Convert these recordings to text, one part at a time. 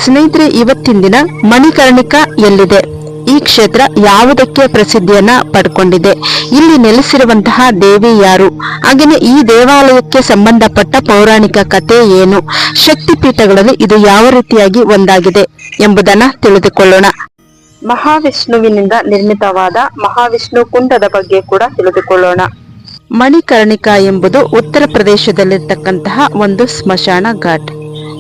ಸ್ನೇಹಿತರೆ, ಇವತ್ತಿನ ದಿನ ಮಣಿಕರ್ಣಿಕಾ ಎಲ್ಲಿದೆ? ಈ ಕ್ಷೇತ್ರ ಯಾವುದಕ್ಕೆ ಪ್ರಸಿದ್ಧಿಯನ್ನ ಪಡ್ಕೊಂಡಿದೆ? ಇಲ್ಲಿ ನೆಲೆಸಿರುವಂತಹ ದೇವಿ ಯಾರು? ಹಾಗೆಯೇ ಈ ದೇವಾಲಯಕ್ಕೆ ಸಂಬಂಧಪಟ್ಟ ಪೌರಾಣಿಕ ಕಥೆ ಏನು? ಶಕ್ತಿ ಪೀಠಗಳಲ್ಲಿ ಇದು ಯಾವ ರೀತಿಯಾಗಿ ಒಂದಾಗಿದೆ ಎಂಬುದನ್ನ ತಿಳಿದುಕೊಳ್ಳೋಣ. ಮಹಾವಿಷ್ಣುವಿನಿಂದ ನಿರ್ಮಿತವಾದ ಮಹಾವಿಷ್ಣು ಕುಂಡದ ಬಗ್ಗೆ ಕೂಡ ತಿಳಿದುಕೊಳ್ಳೋಣ. ಮಣಿಕರ್ಣಿಕಾ ಎಂಬುದು ಉತ್ತರ ಪ್ರದೇಶದಲ್ಲಿರ್ತಕ್ಕಂತಹ ಒಂದು ಸ್ಮಶಾನ ಘಾಟ್.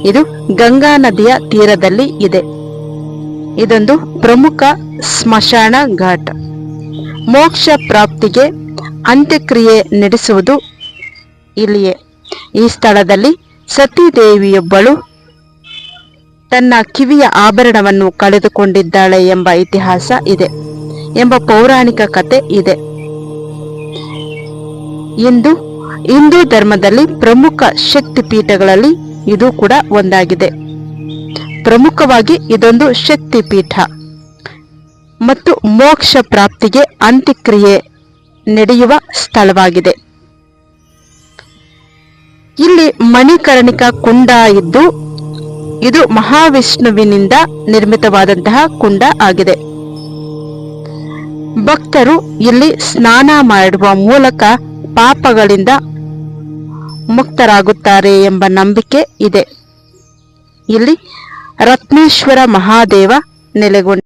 ಇದು ಗಂಗಾ ನದಿಯ ತೀರದಲ್ಲಿ ಇದೆ. ಇದೊಂದು ಪ್ರಮುಖ ಸ್ಮಶಾನ ಘಾಟ್. ಮೋಕ್ಷ ಪ್ರಾಪ್ತಿಗೆ ಅಂತ್ಯಕ್ರಿಯೆ ನಡೆಸುವುದು ಇಲ್ಲಿಯೇ. ಈ ಸ್ಥಳದಲ್ಲಿ ಸತೀದೇವಿಯೊಬ್ಬಳು ತನ್ನ ಕಿವಿಯ ಆಭರಣವನ್ನು ಕಳೆದುಕೊಂಡಿದ್ದಾಳೆ ಎಂಬ ಇತಿಹಾಸ ಇದೆ, ಎಂಬ ಪೌರಾಣಿಕ ಕಥೆ ಇದೆ. ಹಿಂದೂ ಧರ್ಮದಲ್ಲಿ ಪ್ರಮುಖ ಶಕ್ತಿ ಪೀಠಗಳಲ್ಲಿ ಇದು ಕೂಡ ಒಂದಾಗಿದೆ. ಪ್ರಮುಖವಾಗಿ ಇದೊಂದು ಶಕ್ತಿ ಪೀಠ ಮತ್ತು ಮೋಕ್ಷ ಪ್ರಾಪ್ತಿಗೆ ಅಂತ್ಯಕ್ರಿಯೆ ನಡೆಯುವ ಸ್ಥಳವಾಗಿದೆ. ಇಲ್ಲಿ ಮಣಿಕರ್ಣಿಕಾ ಕುಂಡ ಇದ್ದು ಇದು ಮಹಾವಿಷ್ಣುವಿನಿಂದ ನಿರ್ಮಿತವಾದಂತಹ ಕುಂಡ ಆಗಿದೆ. ಭಕ್ತರು ಇಲ್ಲಿ ಸ್ನಾನ ಮಾಡುವ ಮೂಲಕ ಪಾಪಗಳಿಂದ ಮುಕ್ತರಾಗುತ್ತಾರೆ ಎಂಬ ನಂಬಿಕೆ ಇದೆ. ಇಲ್ಲಿ ರತ್ನೇಶ್ವರ ಮಹಾದೇವ ನೆಲೆಗೊಂಡ